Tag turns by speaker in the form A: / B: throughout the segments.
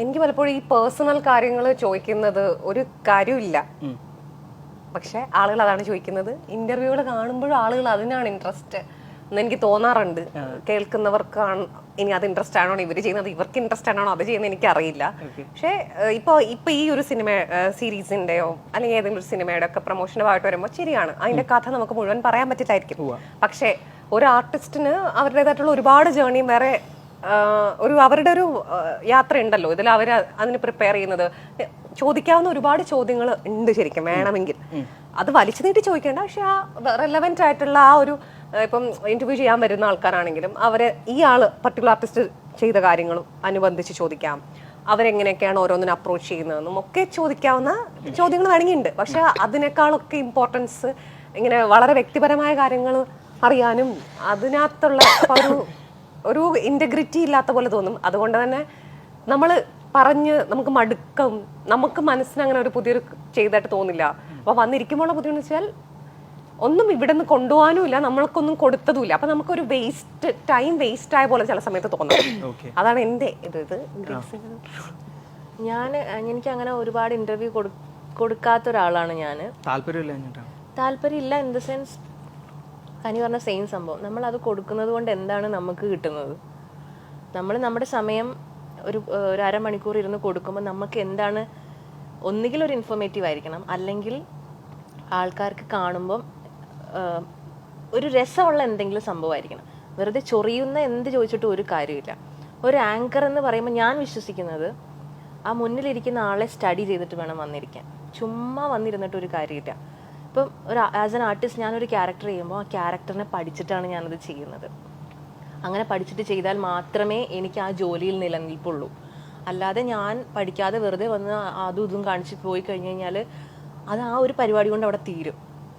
A: എനിക്ക് പലപ്പോഴും ഈ പേഴ്സണൽ കാര്യങ്ങൾ ചോദിക്കുന്നത് ഒരു കാര്യമില്ല, പക്ഷെ ആളുകൾ അതാണ് ചോദിക്കുന്നത്. ഇന്റർവ്യൂകൾ കാണുമ്പോഴും ആളുകൾ അതിനാണ് ഇൻട്രസ്റ്റ് എന്ന് എനിക്ക് തോന്നാറുണ്ട്. കേൾക്കുന്നവർക്കാണ് ഇനി അത് ഇൻട്രസ്റ്റ് ആണോ ഇവർ ചെയ്യുന്നത്, ഇവർക്ക് ഇൻട്രസ്റ്റ് ആണോ അത് ചെയ്യുന്നത് എനിക്കറിയില്ല. പക്ഷേ ഇപ്പൊ ഈ ഒരു സിനിമ സീരീസിന്റെയോ അല്ലെങ്കിൽ ഏതെങ്കിലും ഒരു സിനിമയുടെ ഒക്കെ പ്രൊമോഷന്റെ ഭാഗമായിട്ട് വരുമ്പോൾ ശരിയാണ്, അതിന്റെ കഥ നമുക്ക് മുഴുവൻ പറയാൻ പറ്റില്ലായിരിക്കും. പക്ഷേ ഒരു ആർട്ടിസ്റ്റിന് അവരുടേതായിട്ടുള്ള ഒരുപാട് ജേർണിയും വേറെ അവരുടെ ഒരു യാത്ര ഉണ്ടല്ലോ. ഇതിൽ അവർ അതിന് പ്രിപ്പയർ ചെയ്യുന്നത്, ചോദിക്കാവുന്ന ഒരുപാട് ചോദ്യങ്ങൾ ഉണ്ട് ശരിക്കും വേണമെങ്കിൽ. അത് വലിച്ചു നീട്ടി ചോദിക്കേണ്ട, പക്ഷെ ആ റെലവെന്റ് ആയിട്ടുള്ള ആ ഒരു ഇപ്പം ഇന്റർവ്യൂ ചെയ്യാൻ വരുന്ന ആൾക്കാരാണെങ്കിലും അവരെ ഈ ആള് പർട്ടിക്കുലർ ആർട്ടിസ്റ്റ് ചെയ്ത കാര്യങ്ങളും അനുബന്ധിച്ച് ചോദിക്കാം. അവരെങ്ങനെയൊക്കെയാണ് ഓരോന്നിനും അപ്രോച്ച് ചെയ്യുന്നതെന്നും ഒക്കെ ചോദിക്കാവുന്ന ചോദ്യങ്ങൾ വേണമെങ്കിൽ ഉണ്ട്. പക്ഷെ അതിനേക്കാളൊക്കെ ഇമ്പോർട്ടൻസ് ഇങ്ങനെ വളരെ വ്യക്തിപരമായ കാര്യങ്ങൾ അറിയാനും അതിനകത്തുള്ള ഒരു ഇന്റഗ്രിറ്റി ഇല്ലാത്ത പോലെ തോന്നും. അതുകൊണ്ട് തന്നെ നമ്മൾ നമുക്ക് മടുക്കും, നമുക്ക് മനസ്സിന് അങ്ങനെ ഒരു പുതിയൊരു ചെയ്തായിട്ട് തോന്നില്ല. അപ്പൊ വന്നിരിക്കുമ്പോൾ ബുദ്ധിമുട്ട് വെച്ചാൽ ഒന്നും ഇവിടെ നിന്ന് കൊണ്ടുപോകാനുമില്ല, നമ്മൾക്കൊന്നും കൊടുത്തതുമില്ല. അപ്പൊ നമുക്കൊരു ടൈം വേസ്റ്റ് ആയ പോലെ ചില സമയത്ത് തോന്നാം. അതാണ് എന്റെ
B: എനിക്ക് അങ്ങനെ ഒരുപാട് ഇന്റർവ്യൂ കൊടുക്കാത്ത ഒരാളാണ് ഞാൻ. താല്പര്യമില്ല ഇൻ ദ സെൻസ് കനി പറഞ്ഞ സെയിം സംഭവം. നമ്മൾ അത് കൊടുക്കുന്നത് കൊണ്ട് എന്താണ് നമുക്ക് കിട്ടുന്നത്? നമ്മൾ നമ്മുടെ സമയം ഒരു അരമണിക്കൂർ ഇരുന്ന് കൊടുക്കുമ്പോൾ നമുക്ക് എന്താണ്, ഒന്നുകിൽ ഒരു ഇൻഫോർമേറ്റീവ് ആയിരിക്കണം, അല്ലെങ്കിൽ ആൾക്കാർക്ക് കാണുമ്പം ഒരു രസമുള്ള എന്തെങ്കിലും സംഭവമായിരിക്കണം. വെറുതെ ചൊറിയുന്ന എന്ത് ചോദിച്ചിട്ടും ഒരു കാര്യമില്ല. ഒരു ആങ്കർ എന്ന് പറയുമ്പോൾ ഞാൻ വിശ്വസിക്കുന്നത് ആ മുന്നിലിരിക്കുന്ന ആളെ സ്റ്റഡി ചെയ്തിട്ട് വേണം വന്നിരിക്കാൻ. ചുമ്മാ വന്നിരുന്നിട്ട് ഒരു കാര്യമില്ല. ഇപ്പം ആസ് എൻ ആർട്ടിസ്റ്റ് ഞാനൊരു ക്യാരക്ടർ ചെയ്യുമ്പോൾ ആ ക്യാരക്ടറിനെ പഠിച്ചിട്ടാണ് ഞാനത് ചെയ്യുന്നത്. അങ്ങനെ പഠിച്ചിട്ട് ചെയ്താൽ മാത്രമേ എനിക്ക് ആ ജോലിയിൽ നിലനിൽപ്പുള്ളൂ. അല്ലാതെ ഞാൻ പഠിക്കാതെ വെറുതെ വന്ന് അതും ഇതും കാണിച്ച് പോയി കഴിഞ്ഞ് കഴിഞ്ഞാൽ അത് ആ ഒരു പരിപാടി കൊണ്ട് അവിടെ തീരും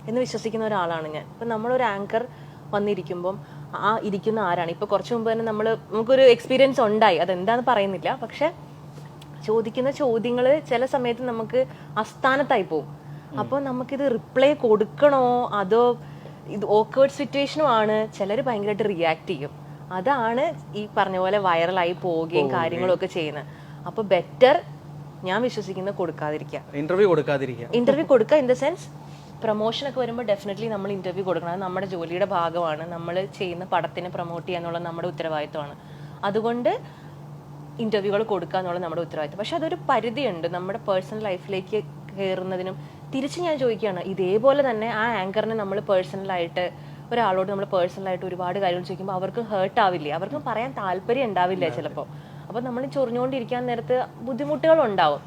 B: എന്ന് വിശ്വസിക്കുന്ന ഒരാളാണ് ഞാൻ. ഇപ്പം നമ്മളൊരു ആങ്കർ വന്നിരിക്കുമ്പം ആ ഇരിക്കുന്ന ആരാണ്, ഇപ്പോൾ കുറച്ച് മുമ്പ് തന്നെ നമുക്കൊരു എക്സ്പീരിയൻസ് ഉണ്ടായി, അതെന്താണെന്ന് പറയുന്നില്ല. പക്ഷെ ചോദിക്കുന്ന ചോദ്യങ്ങൾ ചില സമയത്ത് നമുക്ക് അസ്ഥാനത്തായി പോകും. അപ്പോൾ നമുക്കിത് റിപ്ലൈ കൊടുക്കണോ അതോ ഇത് ഓക്വേർഡ് സിറ്റുവേഷനും ആണ്. ചിലർ ഭയങ്കരമായിട്ട് റിയാക്ട് ചെയ്യും. അതാണ് ഈ പറഞ്ഞ പോലെ വൈറലായി പോവുകയും കാര്യങ്ങളും ഒക്കെ ചെയ്യുന്നത്. അപ്പോൾ ബെറ്റർ ഞാൻ വിശ്വസിക്കുന്നത് കൊടുക്കാതിരിക്കുക, ഇന്റർവ്യൂ കൊടുക്കുക. ഇൻ ദ സെൻസ് പ്രൊമോഷനൊക്കെ വരുമ്പോൾ ഡെഫിനറ്റ്ലി നമ്മൾ ഇന്റർവ്യൂ കൊടുക്കണം. അത് നമ്മുടെ ജോലിയുടെ ഭാഗമാണ്. നമ്മൾ ചെയ്യുന്ന പടത്തിനെ പ്രൊമോട്ട് ചെയ്യുക എന്നുള്ളത് നമ്മുടെ ഉത്തരവാദിത്വമാണ്. അതുകൊണ്ട് ഇന്റർവ്യൂകൾ കൊടുക്കുക എന്നുള്ളത് നമ്മുടെ ഉത്തരവാദിത്വം. പക്ഷെ അതൊരു പരിധിയുണ്ട്. നമ്മുടെ പേഴ്സണൽ ലൈഫിലേക്ക് കയറുന്നതിനും തിരിച്ച് ഞാൻ ചോദിക്കുകയാണ്, ഇതേപോലെ തന്നെ ആ ആങ്കറിനെ നമ്മൾ പേഴ്സണലായിട്ട് ഒരാളോട് നമ്മൾ പേഴ്സണലായിട്ട് ഒരുപാട് കാര്യങ്ങൾ ചോദിക്കുമ്പോൾ അവർക്ക് ഹേർട്ട് ആവില്ലേ, അവർക്ക് പറയാൻ താല്പര്യം ഉണ്ടാവില്ല ചിലപ്പോൾ. അപ്പോൾ നമ്മൾ ചൊറിഞ്ഞുകൊണ്ടിരിക്കാൻ നേരത്ത് ബുദ്ധിമുട്ടുകൾ ഉണ്ടാവും.